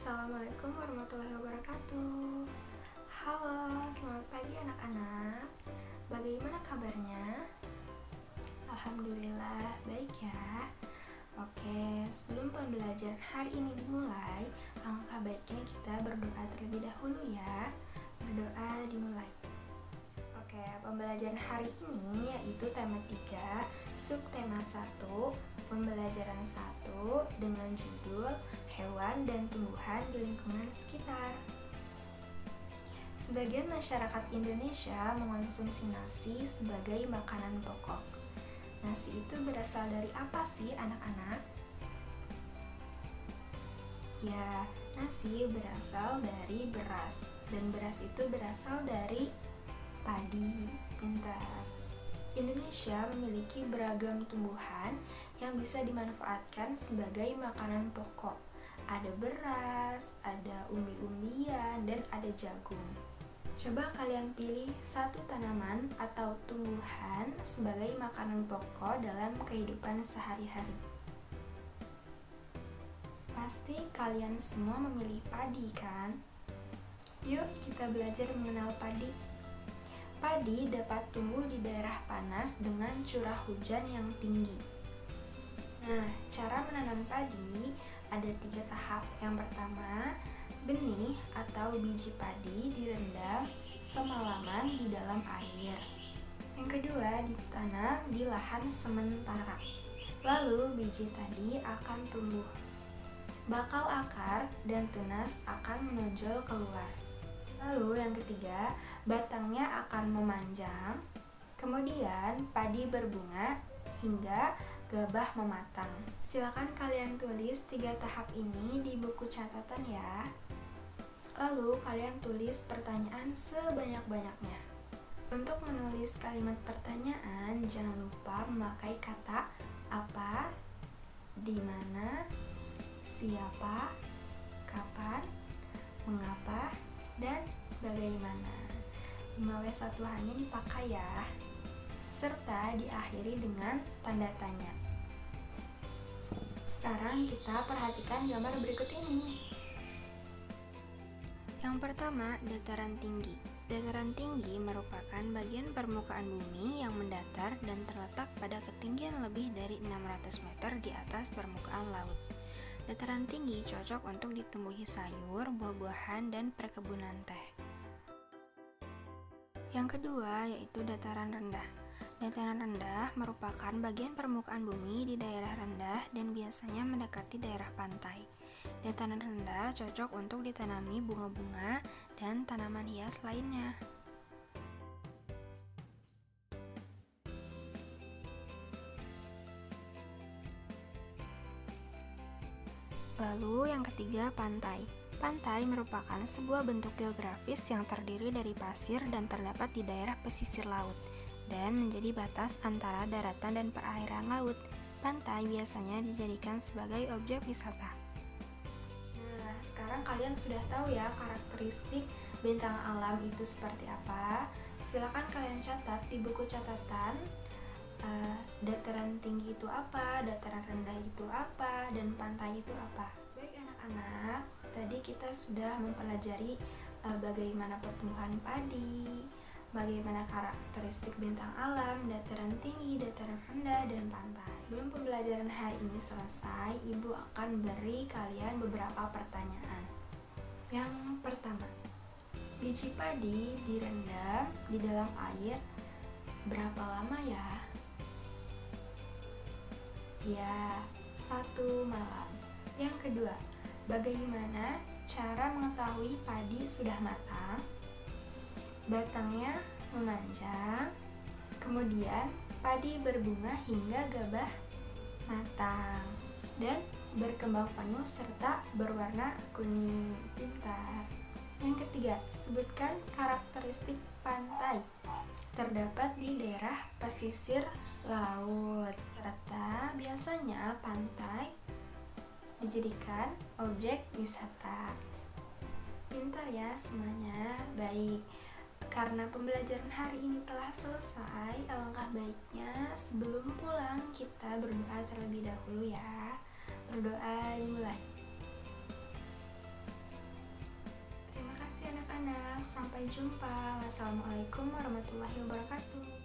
Assalamualaikum warahmatullahi wabarakatuh. Halo, selamat pagi anak-anak. Bagaimana kabarnya? Alhamdulillah, baik ya. Oke, sebelum pembelajaran hari ini dimulai, alangkah baiknya kita berdoa terlebih dahulu ya. Berdoa dimulai. Oke, pembelajaran hari ini yaitu tema 3, subtema 1, pembelajaran 1 dengan judul hewan dan tumbuhan di lingkungan sekitar. Sebagian masyarakat Indonesia mengonsumsi nasi sebagai makanan pokok. Nasi itu berasal dari apa sih anak-anak? Ya, nasi berasal dari beras, dan beras itu berasal dari padi. Pintar. Indonesia memiliki beragam tumbuhan yang bisa dimanfaatkan sebagai makanan pokok. Ada beras, ada umbi-umbian, dan ada jagung. Coba kalian pilih satu tanaman atau tumbuhan sebagai makanan pokok dalam kehidupan sehari-hari. Pasti kalian semua memilih padi kan? Yuk kita belajar mengenal padi. Padi dapat tumbuh di daerah panas dengan curah hujan yang tinggi. Nah, cara menanam padi ada 3 tahap. Yang pertama, benih atau biji padi direndam semalaman di dalam air. Yang kedua, ditanam di lahan sementara. Lalu biji tadi akan tumbuh. Bakal akar dan tunas akan menonjol keluar. Lalu yang ketiga, batangnya akan memanjang, kemudian padi berbunga hingga gabah mematang. Silakan kalian tulis 3 tahap ini di buku catatan ya. Lalu kalian tulis pertanyaan sebanyak-banyaknya. Untuk menulis kalimat pertanyaan, jangan lupa memakai kata apa, di mana, siapa, kapan, mengapa, dan bagaimana. 5W1 hanya dipakai ya, serta diakhiri dengan tanda tanya. Sekarang kita perhatikan gambar berikut ini. Yang pertama, dataran tinggi. Dataran tinggi merupakan bagian permukaan bumi yang mendatar dan terletak pada ketinggian lebih dari 600 meter di atas permukaan laut. Dataran tinggi cocok untuk ditumbuhi sayur, buah-buahan, dan perkebunan teh. Yang kedua yaitu dataran rendah. Dataran rendah merupakan bagian permukaan bumi di daerah rendah dan biasanya mendekati daerah pantai. Dataran rendah cocok untuk ditanami bunga-bunga dan tanaman hias lainnya. Lalu yang ketiga, pantai. Pantai merupakan sebuah bentuk geografis yang terdiri dari pasir dan terdapat di daerah pesisir laut dan menjadi batas antara daratan dan perairan laut. Pantai biasanya dijadikan sebagai objek wisata. Nah, sekarang kalian sudah tahu ya karakteristik bentang alam itu seperti apa. Silakan kalian catat di buku catatan. Dataran tinggi itu apa, dataran rendah itu apa, dan pantai itu apa. Baik anak-anak, tadi kita sudah mempelajari bagaimana pertumbuhan padi, bagaimana karakteristik bentang alam, dataran tinggi, dataran rendah, dan pantai. Sebelum pembelajaran hari ini selesai, Ibu akan beri kalian beberapa pertanyaan. Yang pertama, biji padi direndam di dalam air berapa lama ya? Ya, 1 malam. Yang kedua, bagaimana cara mengetahui padi sudah matang? Batangnya memanjang, kemudian padi berbunga hingga gabah matang, dan berkembang penuh serta berwarna kuning. Pintar. Yang ketiga, sebutkan karakteristik pantai terdapat di daerah pesisir laut, serta biasanya pantai dijadikan objek wisata. Pintar ya semuanya. Baik, karena pembelajaran hari ini telah selesai, alangkah baiknya sebelum pulang kita berdoa terlebih dahulu ya. Berdoa dimulai. kasih anak-anak. Sampai jumpa. Wassalamualaikum warahmatullahi wabarakatuh.